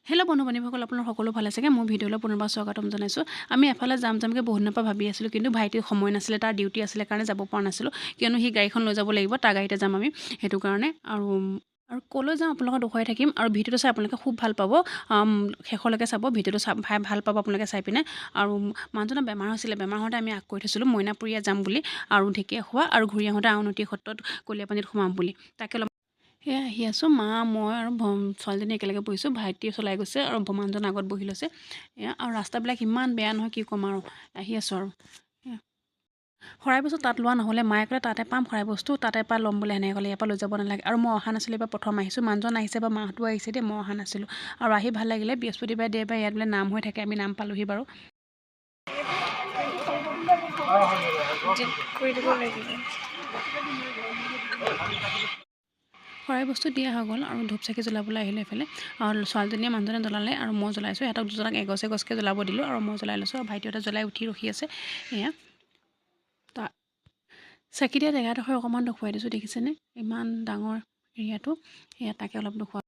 Hello' বন্ধু বান্ধৱীসকল, আপোনাৰ সকলো ভালে চাগে। মোৰ ভিডিঅ'লৈ পুনৰবাৰ স্বাগতম জনাইছোঁ। আমি এফালে যামকৈ বহুত দিনৰ পৰা ভাবি আছিলোঁ, কিন্তু ভাইটিৰ সময় নাছিলে, তাৰ ডিউটি আছিলে কাৰণে যাব পৰা নাছিলোঁ। কিয়নো সি গাড়ীখন লৈ যাব লাগিব, তাৰ গাড়ীতে যাম আমি, সেইটো কাৰণে। আৰু ক'লৈ যাওঁ আপোনালোকক দেখুৱাই থাকিম। আৰু ভিডিঅ'টো চাই আপোনালোকে খুব ভাল পাব, শেষলৈকে চাব। ভিডিঅ'টো ভাল পাব আপোনালোকে চাই পিনে। আৰু মানুহজনৰ বেমাৰ হৈছিলে, বেমাৰ হওঁতে আমি আগ কৰি থৈছিলোঁ মইনাপুৰীয়া যাম বুলি, আৰু ঢেকীয়াখোৱা, আৰু ঘূৰি আহোঁতে আউনীআটী সত্ৰত কলীয়াপানীত সোমাম বুলি। তাকে সেয়া আহি আছোঁ, মা মই আৰু ছোৱালীজনী একেলগে বহিছোঁ। ভাইটি চলাই গৈছে আৰু মানুহজন আগত বহি লৈছে। আৰু ৰাস্তাবিলাক ইমান বেয়া নহয়, কি ক'ম আৰু। আহি আছোঁ আৰু শৰাই বস্তু তাত লোৱা নহ'লে, মায়ে ক'লে তাতে পাম শৰাই বস্তু, তাতে পৰা ল'ম বুলি এনেকৈ ক'লে। ইয়াৰ পৰা লৈ যাব নালাগে। আৰু মই অহা নাছিলোঁ, এইবাৰ প্ৰথম আহিছোঁ। মানুহজন আহিছে বা মাহঁতো আহিছে দেই, মই অহা নাছিলোঁ। আৰু আহি ভাল লাগিলে। বৃহস্পতিবাৰে দেওবাৰে ইয়াত বোলে নাম হৈ থাকে, আমি নাম পালোহি বাৰু। শৰাই বস্তু দিয়া হৈ গ'ল আৰু ধূপ চাকি জ্বলাবলৈ আহিলোঁ এইফালে। আৰু ছোৱালীজনীয়ে মানুহজনে জ্বলালে আৰু মই জ্বলাইছোঁ। সিহঁতক দুজনক এগছকৈ জ্বলাব দিলোঁ, আৰু মই জ্বলাই লৈছোঁ। আৰু ভাইটিহঁতে জ্বলাই উঠি ৰখি আছে। এয়া চাকি দিয়া জেগাডোখৰ অকণমান দেখুৱাই দিছোঁ, দেখিছেনে? ইমান ডাঙৰ এৰিয়াটো, সেয়া তাকে অলপ দেখুৱাই।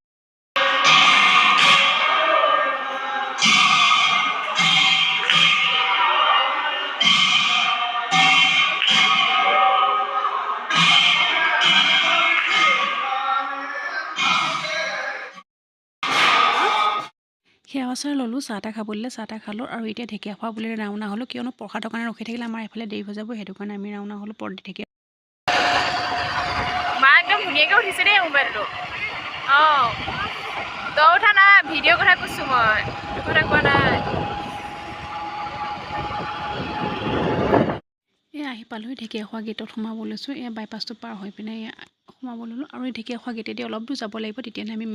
সেৱা চেৱা ল'লোঁ, চাহ তাহ খাব দিলে, চাহ তাহ খালোঁ। আৰু এতিয়া ঢেকীয়াখোৱা বুলি ৰাওনা হ'লোঁ, কিয়নো প্ৰসাদৰ কাৰণে ৰখি থাকিলে আমাৰ এইফালে দেৰি হৈ যাব, সেইটো কাৰণে আমি ৰাওনা হ'লোঁ ঢেকীয়া। মা একদম ধুনীয়াকৈ উঠিছে দেই মোবাইলটো। অঁ, তই উঠা নাই, ভিডিঅ'ৰ কথা কৈছোঁ মই, তোৰ কথা কোৱা নাই। আহি পালোঁহি, ঢেকীয়াখোৱা গেটত সোমাব লৈছোঁ। বাইপাছটো পাৰ হৈ পিনে সোমাব ল'লোঁ। আৰু এই ঢেকীয়াখোৱা গেটেদি অলপ দূৰ যাব লাগিব, তেতিয়াহে আমি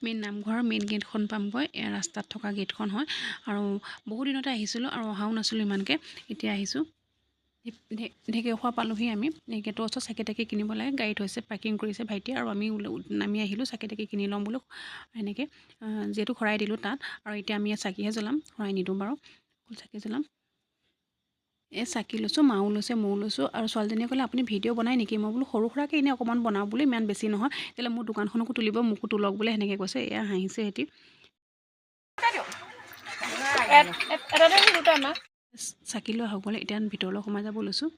মেইন নামঘৰৰ মেইন গেটখন পামগৈ। ৰাস্তাত থকা গেটখন হয়। আৰু বহু দিনতে আহিছিলোঁ আৰু অহাও নাছিলোঁ ইমানকৈ, এতিয়া আহিছোঁ। ঢেকীয়াখোৱা পালোঁহি আমি। গেটৰ ওচৰত চাকি তাকি কিনিব লাগে, গাড়ী থৈছে, পাৰ্কিং কৰিছে ভাইটি, আৰু আমি নামি আহিলোঁ চাকি তাকি কিনি ল'ম বোলো। এনেকৈ যিহেতু শৰাই দিলোঁ তাত, আৰু এতিয়া আমি চাকিহে জ্বলাম, শৰাই নিদিওঁ বাৰু, চাকি জ্বলাম। চাকি লৈছোঁ, মাও লৈছে, ময়ো লৈছোঁ। আৰু ছোৱালীজনীয়ে ক'লে আপুনি ভিডিঅ' বনাই নেকি? মই বোলো সৰু সুৰাকৈ এনেই অকণমান বনাওঁ বোলো, ইমান বেছি নহয়। তেতিয়াহ'লে মোৰ দোকানখনকো তুলিব, মোকো তোলক বোলে, সেনেকৈ কৈছে। এয়া হাঁহিছে সিহঁতি। চাকি লোৱা হৈ গ'ল, এতিয়া ভিতৰলৈ সোমাই যাব লৈছোঁ।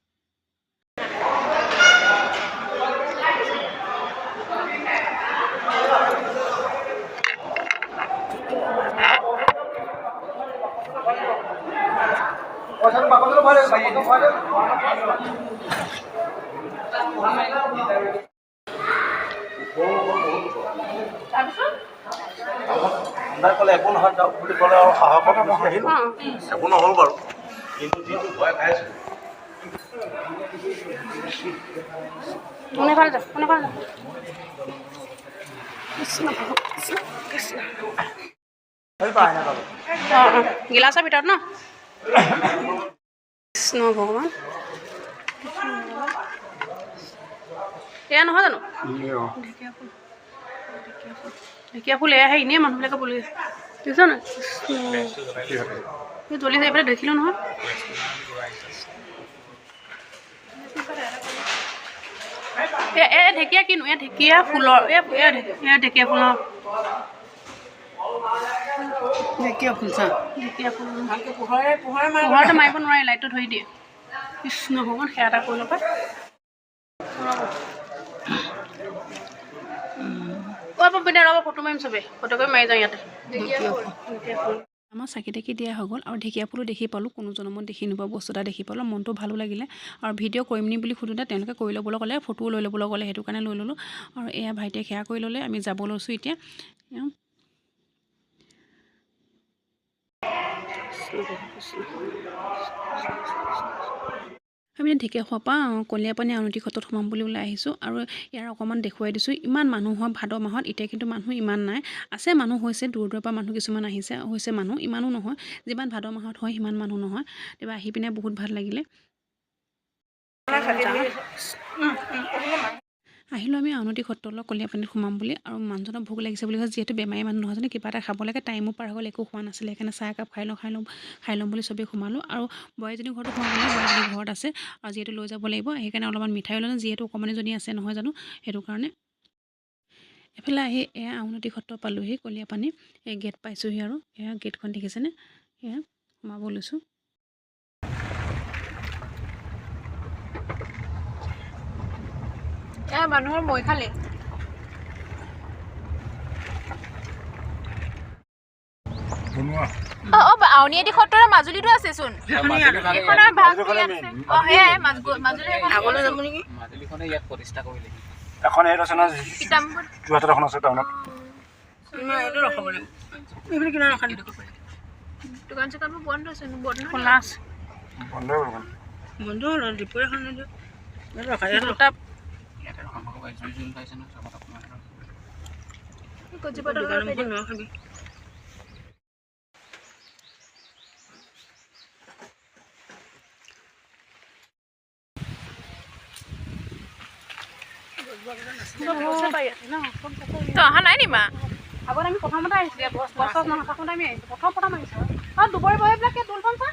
ক'লে একো নহয় যাওক বুলি ক'লে, আৰু সাহসত গুচি আহিলোঁ। একো নহ'ল বাৰু, কিন্তু যিটো ভয় খাইছোঁ। গিলাচৰ ভিতৰত ন? কৃষ্ণ ভগৱান, এয়া নহয় জানো ঢেকীয়া ফুল? এয়াহে এনেই মানুহবিলাকে বলি দেখিছ নাই? জ্বলি যাই পেলাই দেখিলোঁ নহয়। ঢেকীয়া কিনো? ঢেকীয়া ফুলৰ, ঢেকীয়া ফুলৰ, ঢেকীয়া ফুল চা, ঢেকীয়া ফুল পোহৰতে মাৰিব নোৱাৰি, লাইটটো ধৰি দিয়ে। কৃষ্ণ ভগৱান, সেয়া এটা কৰি ল'বা। ৰ'ব, ফটো মাৰিম চবেই, ফটো কৰি মাৰি যাওঁ ইয়াতে। আমাৰ চাকি তাকি দিয়া হৈ গ'ল, আৰু ঢেকীয়া ফুলো দেখি পালোঁ। কোনো জনমত দেখি নোপোৱা বস্তু এটা দেখি পালোঁ, মনটো ভালো লাগিলে। আৰু ভিডিঅ' কৰিম নি বুলি সোধোতে তেওঁলোকে কৰি ল'বলৈ ক'লে, ফটোও লৈ ল'বলৈ ক'লে, সেইটো কাৰণে লৈ ল'লোঁ। আৰু এয়া ভাইটিয়ে সেয়া কৰি ল'লে, আমি যাব লৈছোঁ এতিয়া। আমি ঢেকীয়াখোৱাৰ পৰা কলীয়াপানী আউনীআটী সত্ৰত সোমাম বুলি ওলাই আহিছোঁ। আৰু ইয়াৰ অকণমান দেখুৱাই দিছোঁ, ইমান মানুহ হয় ভাদ মাহত। এতিয়া কিন্তু মানুহ ইমান নাই, আছে মানুহ হৈছে, দূৰ দূৰৰ পৰা মানুহ কিছুমান হৈছে মানুহ, ইমানো নহয়। যিমান ভাদ মাহত হয় সিমান মানুহ নহয়। তাৰপৰা আহি পিনে বহুত ভাল লাগিলে। আহিলোঁ আমি আউনীআটী সত্ৰলৈ কলীয়াপানীত সোমাম বুলি। আৰু মানুহজনৰ ভোক লাগিছে বুলি কৈছে, যিহেতু বেমাৰী মানুহ নহয় জানো, কিবা এটা খাব লাগে। টাইমো পাৰ হ'ল, একো খোৱা নাছিলে, সেইকাৰণে চাহ একাপ খাই ল'ম বুলি চবেই সোমালোঁ। আৰু বোৱাৰীজনীৰ ঘৰতো সোমাব লাগে, বোৱাৰীজনী ঘৰত আছে, আৰু যিহেতু লৈ যাব লাগিব সেইকাৰণে অলপমান মিঠাই ল'লোঁ, যিহেতু অকণমানিজনী আছে নহয় জানো, সেইটো কাৰণে। এফালে আহি এয়া আউনীআটী সত্ৰ পালোঁহি কলীয়াপানী এই গেট পাইছোঁহি আৰু এয়া গেটখন দেখিছেনে এয়া সোমাব লৈছোঁ এয়া মানুহৰ মই খালে আউনীআটী সত্ৰৰ মাজুলীতো আছে চোন এইখনৰ ভাগ কি আছে সেয়াই মাজুলী আগলৈ যাব নেকি মাজুলীখনে ইয়াত প্ৰতিষ্ঠা কৰিলে এখন হেৰি আছে নহয় কিতাপবোৰ যোৰহাটত এখন আছে টাউনত এইটো ৰখাব লাগিব এইবিলাক কিনা ৰখা দোকান চোকানবোৰ বন্ধ আছে বন্ধ খোলা আছে বন্ধ হৈ গ'ল বন্ধ হ'ল দুপৰীয়াখন ৰখা ইয়াতে ৰখাব পাৰি জুই পাইছে ন চাবত আপোনাৰ অহা নাই নি মা আগত আমি প্ৰথমতে আহিছিলোঁ বছ নথকাতে আমি আহিছোঁ প্ৰথম আহিছোঁ আৰু দুপৰীয়া বহি পেলাই দোলখন চা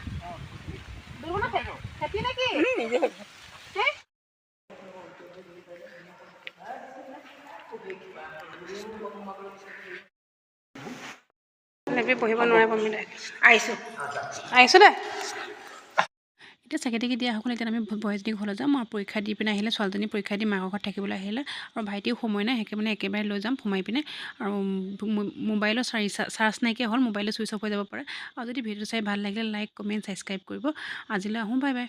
দোলখনত খেতি নে কি পঢ়িব নোৱাৰে আহিছোঁ দে এতিয়া চাকি তাকি দিয়া সকলো এতিয়া আমি বয়জনী ঘৰলৈ যাম মই পৰীক্ষা দি পিনে আহিলে ছোৱালীজনী পৰীক্ষা দি মাকৰ ঘৰত থাকিবলৈ আহিলে আৰু ভাইটিও সময় নাই সেইকাৰণে একেবাৰে লৈ যাম সোমাই পিনে আৰু মোবাইলৰ চাৰ্জ নাইকিয়া হ'ল মোবাইলৰ ছুইচ অফ হৈ যাব পাৰে আৰু যদি ভিডিঅ'টো চাই ভাল লাগিলে লাইক কমেণ্ট ছাবস্ক্ৰাইব কৰিব আজিলৈ আহোঁ বাই বাই